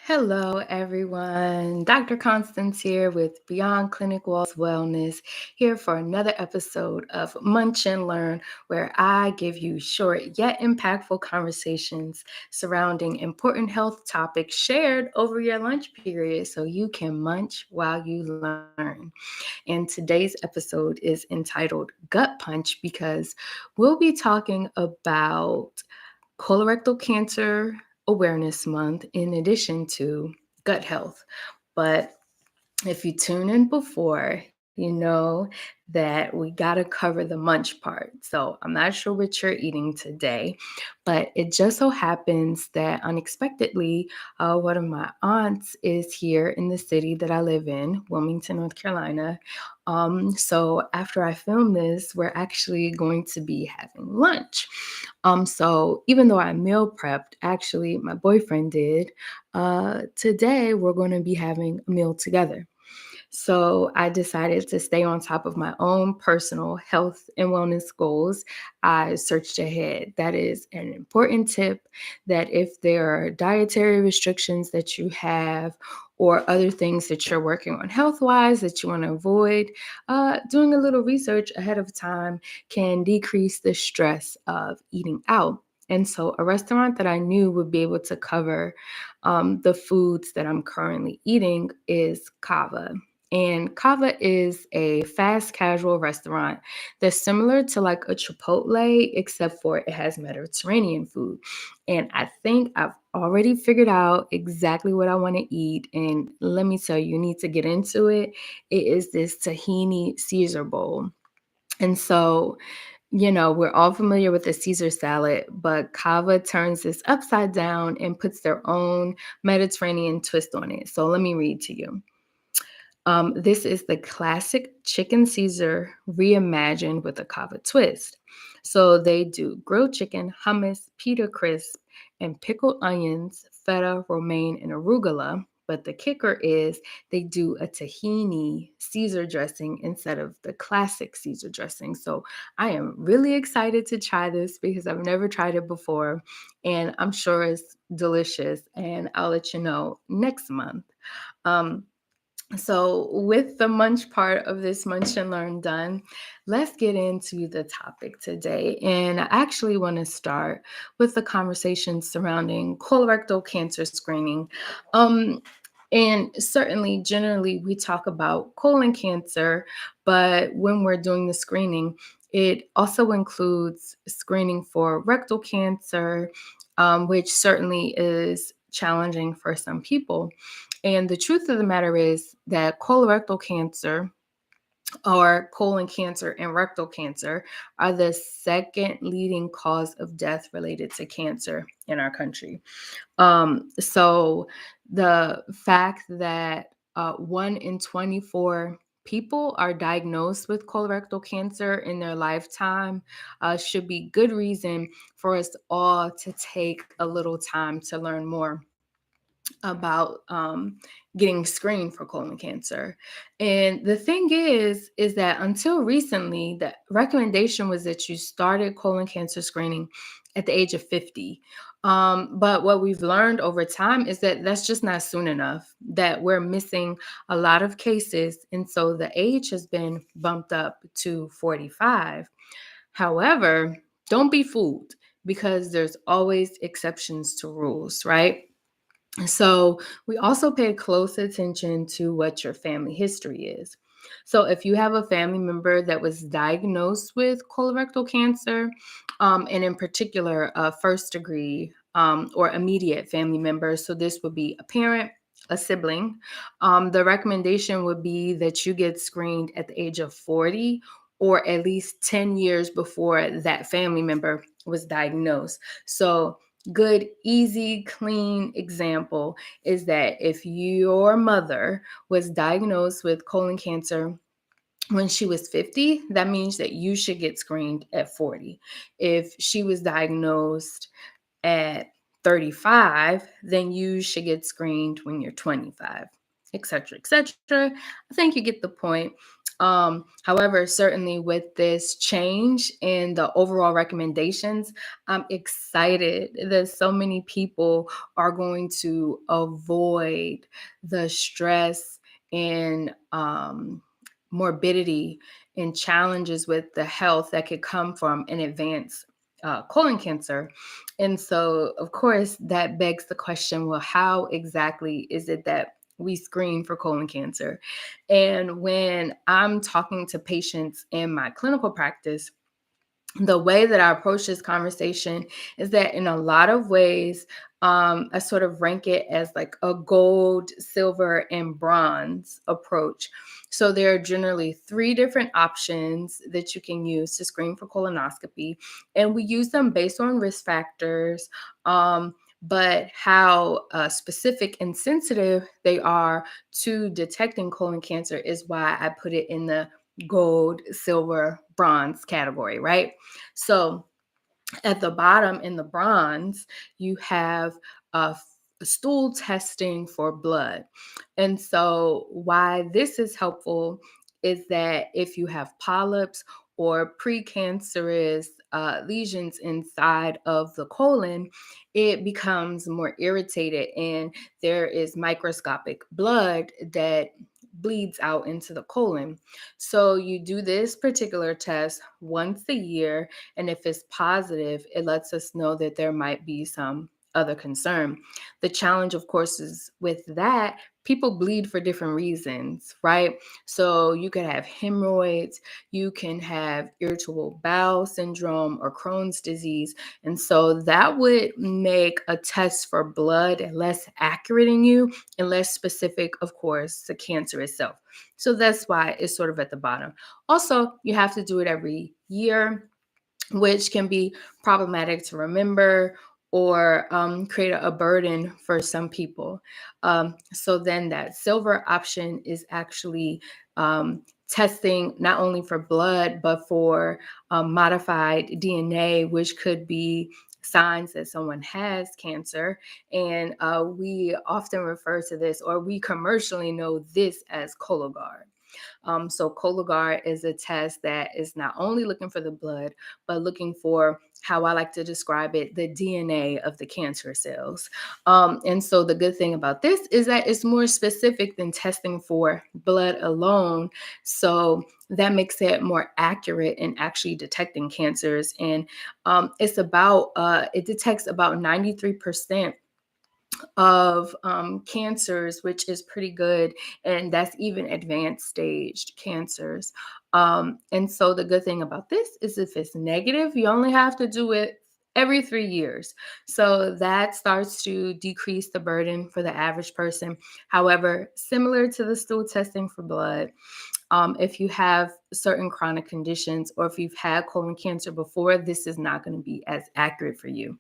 Hello, everyone. Dr. Constance here with Beyond Clinic Walls Wellness, here for another episode of Munch and Learn, where I give you short yet impactful conversations surrounding important health topics shared over your lunch period so you can munch while you learn. And today's episode is entitled Gut Punch because we'll be talking about Colorectal Cancer Awareness Month in addition to gut health. But if you tune in before, you know that we got to cover the munch part. So I'm not sure what you're eating today, but it just so happens that unexpectedly, one of my aunts is here in the city that I live in, Wilmington, North Carolina. So after I film this, we're actually going to be having lunch. So even though I meal prepped, actually my boyfriend did, today we're going to be having a meal together. So I decided to stay on top of my own personal health and wellness goals. I searched ahead. That is an important tip, that if there are dietary restrictions that you have or other things that you're working on health wise that you want to avoid, doing a little research ahead of time can decrease the stress of eating out. And so, a restaurant that I knew would be able to cover the foods that I'm currently eating is Kava. And Kava is a fast casual restaurant that's similar to like a Chipotle, except for it has Mediterranean food. And I think I've already figured out exactly what I want to eat. And let me tell you, you need to get into it. It is this tahini Caesar bowl. And so, we're all familiar with the Caesar salad, but Kava turns this upside down and puts their own Mediterranean twist on it. So let me read to you. This is the classic chicken Caesar reimagined with a Kava twist. So they do grilled chicken, hummus, pita crisp, and pickled onions, feta, romaine, and arugula. But the kicker is they do a tahini Caesar dressing instead of the classic Caesar dressing. So I am really excited to try this because I've never tried it before, and I'm sure it's delicious. And I'll let you know next month. Um, so, with the munch part of this Munch and Learn done, let's get into the topic today. And I actually want to start with the conversation surrounding colorectal cancer screening. Um, and certainly, generally, we talk about colon cancer, but when we're doing the screening, it also includes screening for rectal cancer, which certainly is challenging for some people. And the truth of the matter is that colorectal cancer or colon cancer and rectal cancer are the second leading cause of death related to cancer in our country. So the fact that 1 in 24 people are diagnosed with colorectal cancer in their lifetime should be good reason for us all to take a little time to learn more about getting screened for colon cancer. And the thing is that until recently, the recommendation was that you started colon cancer screening at the age of 50. But what we've learned over time is that that's just not soon enough, that we're missing a lot of cases. And so the age has been bumped up to 45. However, don't be fooled because there's always exceptions to rules, right? So, we also pay close attention to what your family history is. So, if you have a family member that was diagnosed with colorectal cancer, and in particular, a first degree or immediate family member, so this would be a parent, a sibling, the recommendation would be that you get screened at the age of 40 or at least 10 years before that family member was diagnosed. So, good, easy, clean example is that if your mother was diagnosed with colon cancer when she was 50, that means that you should get screened at 40. If she was diagnosed at 35, then you should get screened when you're 25, et cetera, et cetera. I think you get the point. However, certainly with this change in the overall recommendations, I'm excited that so many people are going to avoid the stress and morbidity and challenges with the health that could come from an advanced colon cancer. And so, of course, that begs the question, well, how exactly is it that we screen for colon cancer? And when I'm talking to patients in my clinical practice, the way that I approach this conversation is that in a lot of ways, I sort of rank it as like a gold, silver, and bronze approach. So there are generally three different options that you can use to screen for colonoscopy, and we use them based on risk factors. But how specific and sensitive they are to detecting colon cancer is why I put it in the gold, silver, bronze category, right? So at the bottom in the bronze, you have stool testing for blood. And so, why this is helpful is that if you have polyps or precancerous lesions inside of the colon, it becomes more irritated, and there is microscopic blood that bleeds out into the colon. So, you do this particular test once a year, and if it's positive, it lets us know that there might be some other concern. The challenge, of course, is with that, people bleed for different reasons, right? So you could have hemorrhoids, you can have irritable bowel syndrome or Crohn's disease. And so that would make a test for blood less accurate in you and less specific, of course, to cancer itself. So that's why it's sort of at the bottom. Also, you have to do it every year, which can be problematic to remember or create a burden for some people. So then that silver option is actually testing not only for blood, but for modified DNA, which could be signs that someone has cancer. And we often refer to this, or we commercially know this as Cologuard. So Cologuard is a test that is not only looking for the blood, but looking for, how I like to describe it, the DNA of the cancer cells. And so the good thing about this is that it's more specific than testing for blood alone. So that makes it more accurate in actually detecting cancers. And it detects about 93% of cancers, which is pretty good. And that's even advanced staged cancers. And so the good thing about this is if it's negative, you only have to do it every 3 years. So that starts to decrease the burden for the average person. However, similar to the stool testing for blood, if you have certain chronic conditions or if you've had colon cancer before, this is not going to be as accurate for you.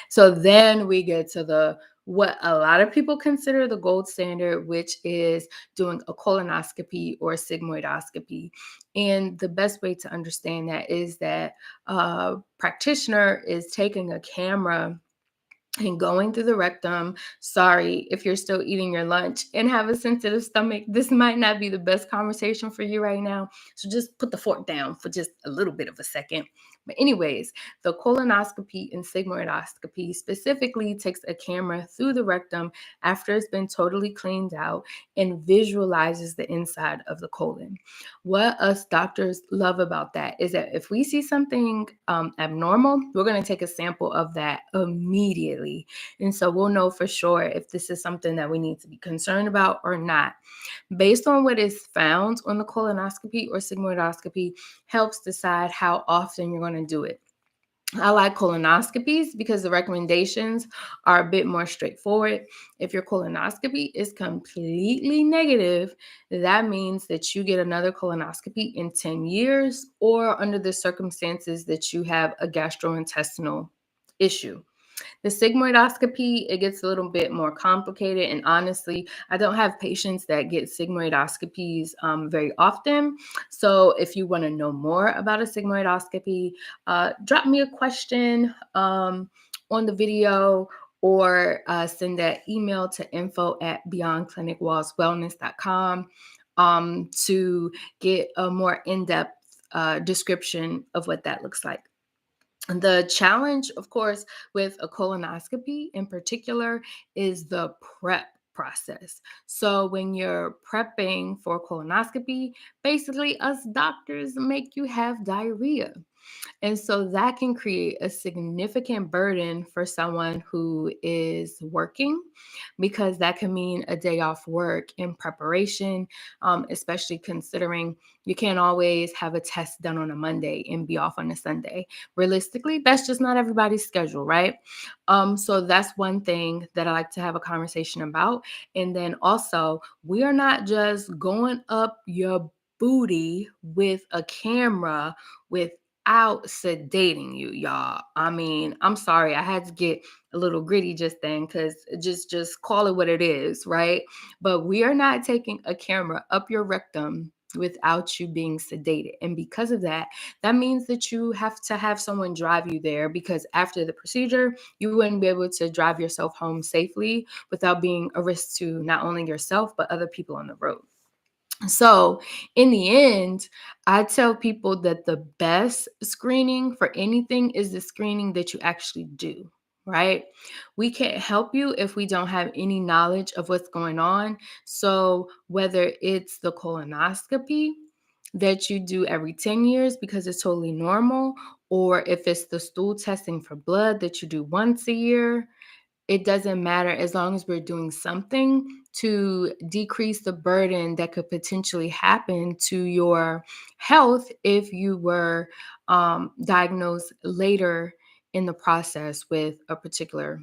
So then we get to the what a lot of people consider the gold standard, which is doing a colonoscopy or a sigmoidoscopy. And the best way to understand that is that a practitioner is taking a camera and going through the rectum. Sorry if you're still eating your lunch and have a sensitive stomach. This might not be the best conversation for you right now. So just put the fork down for just a little bit of a second. But, anyways, the colonoscopy and sigmoidoscopy specifically takes a camera through the rectum after it's been totally cleaned out and visualizes the inside of the colon. What us doctors love about that is that if we see something abnormal, we're going to take a sample of that immediately. And so we'll know for sure if this is something that we need to be concerned about or not. Based on what is found on the colonoscopy or sigmoidoscopy, helps decide how often you're going to do it. I like colonoscopies because the recommendations are a bit more straightforward. If your colonoscopy is completely negative, that means that you get another colonoscopy in 10 years or under the circumstances that you have a gastrointestinal issue. The sigmoidoscopy, it gets a little bit more complicated. And honestly, I don't have patients that get sigmoidoscopies very often. So if you want to know more about a sigmoidoscopy, drop me a question on the video or send that email to info@beyondclinicwallswellness.com. to get a more in-depth description of what that looks like. The challenge, of course, with a colonoscopy in particular is the prep process. So, when you're prepping for colonoscopy, basically, us doctors make you have diarrhea. And so that can create a significant burden for someone who is working, because that can mean a day off work in preparation, especially considering you can't always have a test done on a Monday and be off on a Sunday. Realistically, that's just not everybody's schedule, right? So that's one thing that I like to have a conversation about. And then also, we are not just going up your booty with a camera without sedating you, y'all. I mean, I'm sorry, I had to get a little gritty just then, because just call it what it is, right? But we are not taking a camera up your rectum without you being sedated. And because of that, that means that you have to have someone drive you there, because after the procedure, you wouldn't be able to drive yourself home safely without being a risk to not only yourself, but other people on the road. So, in the end, I tell people that the best screening for anything is the screening that you actually do, right? We can't help you if we don't have any knowledge of what's going on. So, whether it's the colonoscopy that you do every 10 years because it's totally normal, or if it's the stool testing for blood that you do once a year, it doesn't matter, as long as we're doing something to decrease the burden that could potentially happen to your health if you were diagnosed later in the process with a particular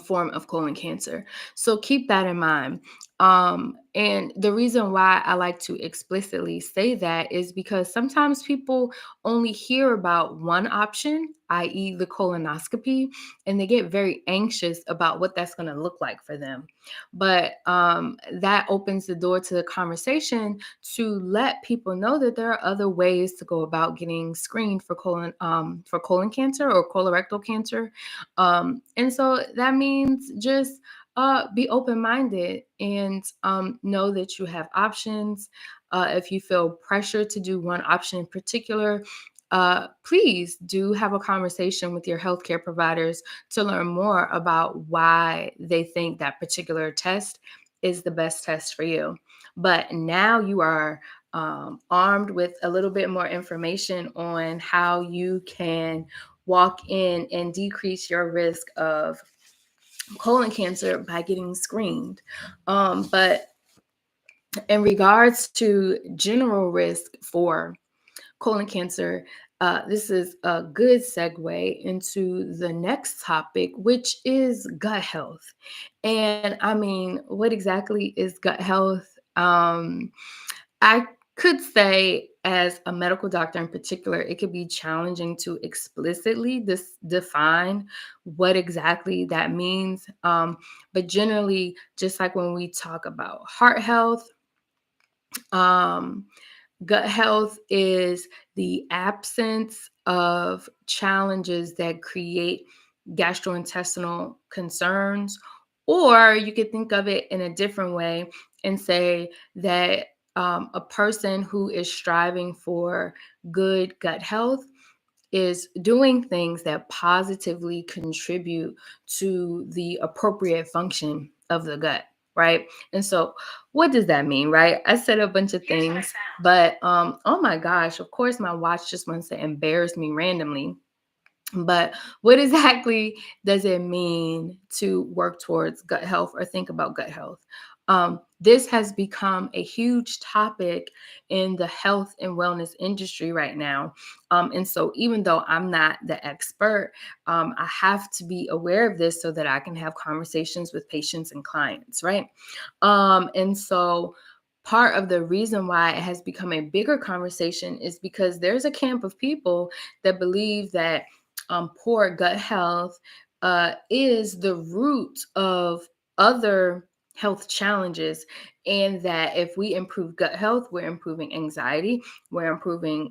form of colon cancer. So keep that in mind. And the reason why I like to explicitly say that is because sometimes people only hear about one option, i.e., the colonoscopy, and they get very anxious about what that's going to look like for them. But that opens the door to the conversation to let people know that there are other ways to go about getting screened for colon cancer or colorectal cancer. And so that means just be open minded and know that you have options. If you feel pressure to do one option in particular, please do have a conversation with your healthcare providers to learn more about why they think that particular test is the best test for you. But now you are armed with a little bit more information on how you can walk in and decrease your risk of colon cancer by getting screened. But in regards to general risk for colon cancer, this is a good segue into the next topic, which is gut health. And I mean, what exactly is gut health? I could say, as a medical doctor in particular, it could be challenging to explicitly define what exactly that means. But generally, just like when we talk about heart health, um, gut health is the absence of challenges that create gastrointestinal concerns. Or you could think of it in a different way and say that a person who is striving for good gut health is doing things that positively contribute to the appropriate function of the gut, right? And so, what does that mean, right? I said a bunch of things, but oh my gosh, of course, my watch just wants to embarrass me randomly. But what exactly does it mean to work towards gut health or think about gut health? This has become a huge topic in the health and wellness industry right now. And so, even though I'm not the expert, I have to be aware of this so that I can have conversations with patients and clients, right? And so, part of the reason why it has become a bigger conversation is because there's a camp of people that believe that poor gut health is the root of other health challenges, and that if we improve gut health, we're improving anxiety, we're improving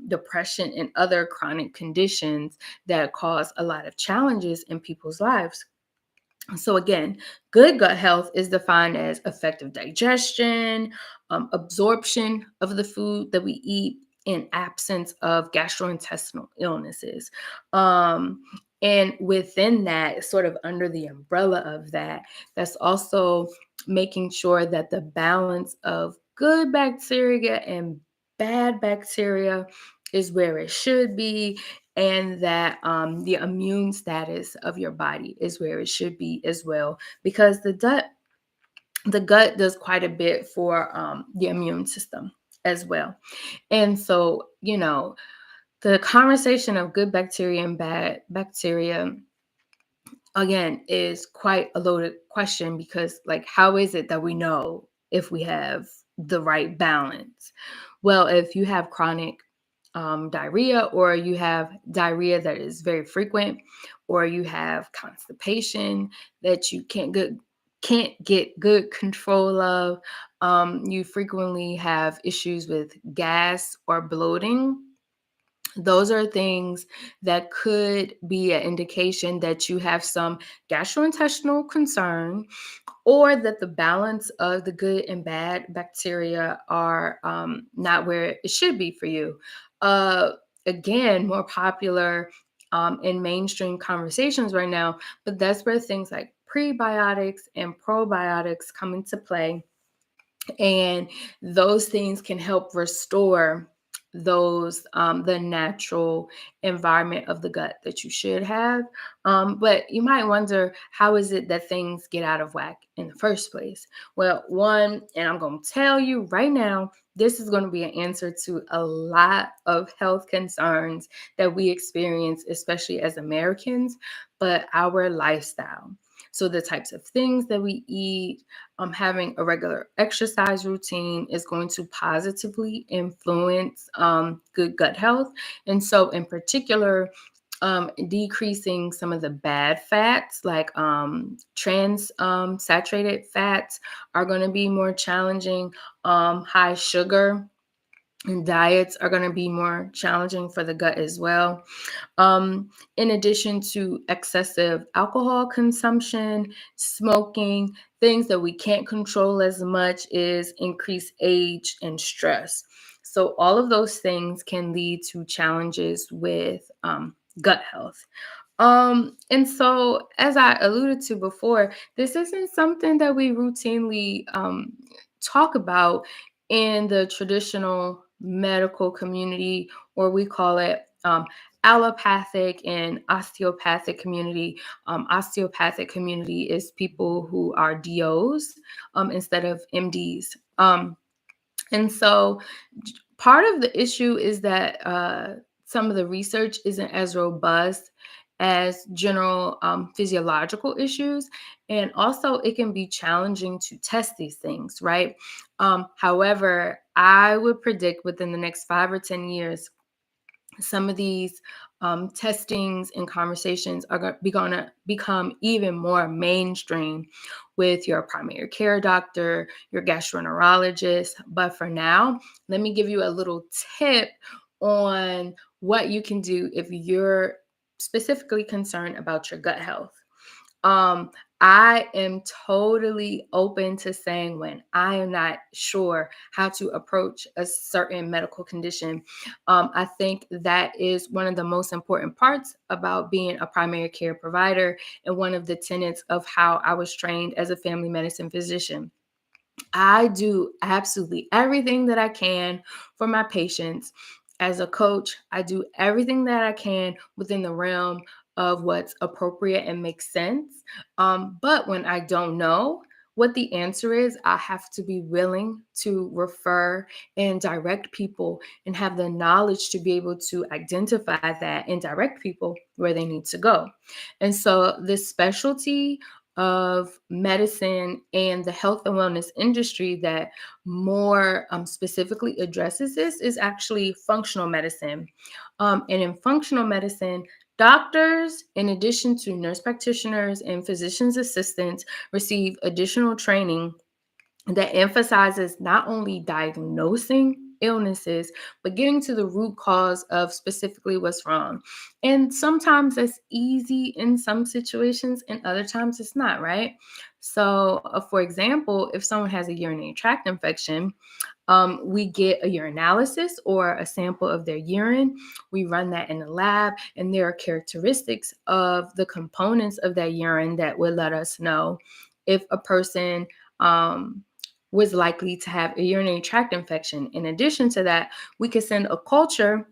depression and other chronic conditions that cause a lot of challenges in people's lives. So, again, good gut health is defined as effective digestion, absorption of the food that we eat, and absence of gastrointestinal illnesses. Um, and within that, sort of under the umbrella of that, that's also making sure that the balance of good bacteria and bad bacteria is where it should be, and that the immune status of your body is where it should be as well, because the gut does quite a bit for the immune system as well. And so, the conversation of good bacteria and bad bacteria, again, is quite a loaded question, because, like, how is it that we know if we have the right balance? Well, if you have chronic diarrhea, or you have diarrhea that is very frequent, or you have constipation that you can't get good control of, you frequently have issues with gas or bloating. Those are things that could be an indication that you have some gastrointestinal concern, or that the balance of the good and bad bacteria are not where it should be for you. Uh, Again, more popular in mainstream conversations right now, but that's where things like prebiotics and probiotics come into play, and those things can help restore those the natural environment of the gut that you should have. But you might wonder, how is it that things get out of whack in the first place? Well, one, and I'm going to tell you right now, this is going to be an answer to a lot of health concerns that we experience, especially as Americans, but our lifestyle. So the types of things that we eat, having a regular exercise routine is going to positively influence good gut health. And so, in particular, decreasing some of the bad fats, like trans saturated fats, are going to be more challenging. High sugar and diets are going to be more challenging for the gut as well. In addition to excessive alcohol consumption, smoking, things that we can't control as much is increased age and stress. So, all of those things can lead to challenges with gut health. And so, as I alluded to before, this isn't something that we routinely talk about in the traditional medical community, or we call it allopathic and osteopathic community. Osteopathic community is people who are DOs instead of MDs. And so part of the issue is that some of the research isn't as robust as general physiological issues. And also, it can be challenging to test these things, right? However, I would predict within the next 5 or 10 years, some of these testings and conversations are going to become even more mainstream with your primary care doctor, your gastroenterologist. But for now, let me give you a little tip on what you can do if you're specifically concerned about your gut health. Um, I am totally open to saying when I am not sure how to approach a certain medical condition. I think that is one of the most important parts about being a primary care provider, and one of the tenets of how I was trained as a family medicine physician. I do absolutely everything that I can for my patients. As a coach, I do everything that I can within the realm of what's appropriate and makes sense. But when I don't know what the answer is, I have to be willing to refer and direct people, and have the knowledge to be able to identify that and direct people where they need to go. And so, this specialty of medicine and the health and wellness industry that more specifically addresses this is actually functional medicine. And in functional medicine, doctors, in addition to nurse practitioners and physician's assistants, receive additional training that emphasizes not only diagnosing illnesses, but getting to the root cause of specifically what's wrong. And sometimes that's easy in some situations, and other times it's not, right? So, for example, if someone has a urinary tract infection, we get a urinalysis or a sample of their urine. We run that in the lab, and there are characteristics of the components of that urine that would let us know if a person was likely to have a urinary tract infection. In addition to that, we could send a culture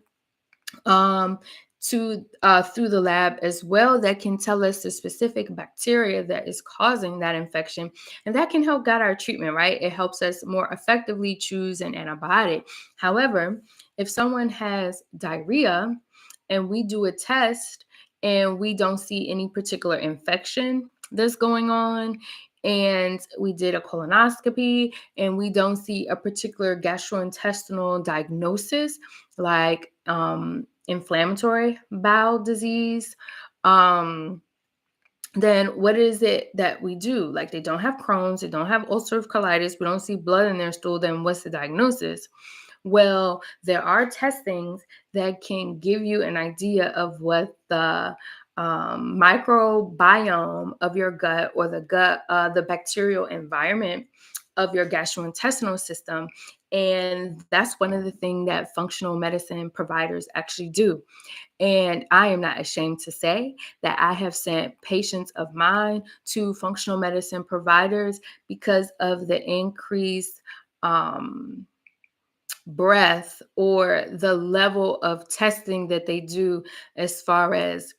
um, to through the lab as well that can tell us the specific bacteria that is causing that infection, and that can help guide our treatment. Right, it helps us more effectively choose an antibiotic. However, if someone has diarrhea and we do a test and we don't see any particular infection that's going on, and we did a colonoscopy and we don't see a particular gastrointestinal diagnosis like inflammatory bowel disease, um, then what is it that we do? Like they don't have Crohn's, they don't have ulcerative colitis, we don't see blood in their stool, then what's the diagnosis? Well, there are testings that can give you an idea of what the microbiome of your gut or the bacterial environment of your gastrointestinal system. And that's one of the things that functional medicine providers actually do. And I am not ashamed to say that I have sent patients of mine to functional medicine providers because of the increased breadth or the level of testing that they do as far as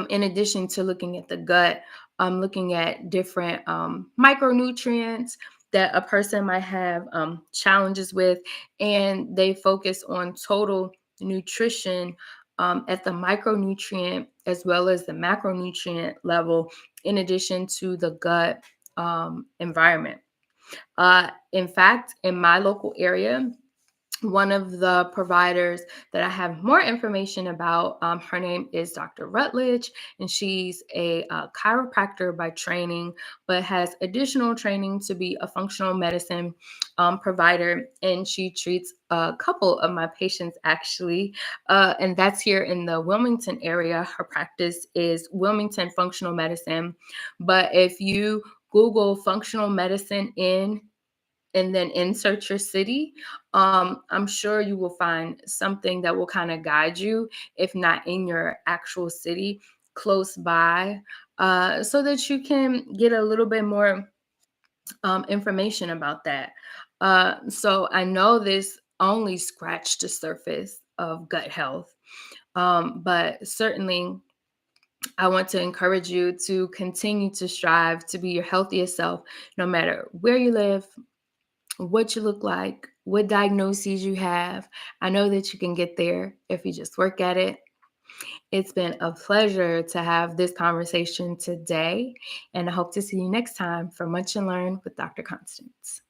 in addition to looking at the gut, looking at different micronutrients that a person might have challenges with, and they focus on total nutrition at the micronutrient as well as the macronutrient level, in addition to the gut environment. In fact, in my local area, one of the providers that I have more information about, her name is Dr. Rutledge, and she's a chiropractor by training, but has additional training to be a functional medicine provider. And she treats a couple of my patients actually, and that's here in the Wilmington area. Her practice is Wilmington Functional Medicine. But if you Google functional medicine in and then insert your city, I'm sure you will find something that will kind of guide you, if not in your actual city, close by, so that you can get a little bit more information about that. So I know this only scratched the surface of gut health, but certainly I want to encourage you to continue to strive to be your healthiest self, no matter where you live, what you look like, what diagnoses you have. I know that you can get there if you just work at it. It's been a pleasure to have this conversation today, and I hope to see you next time for Munch and Learn with Dr. Constance.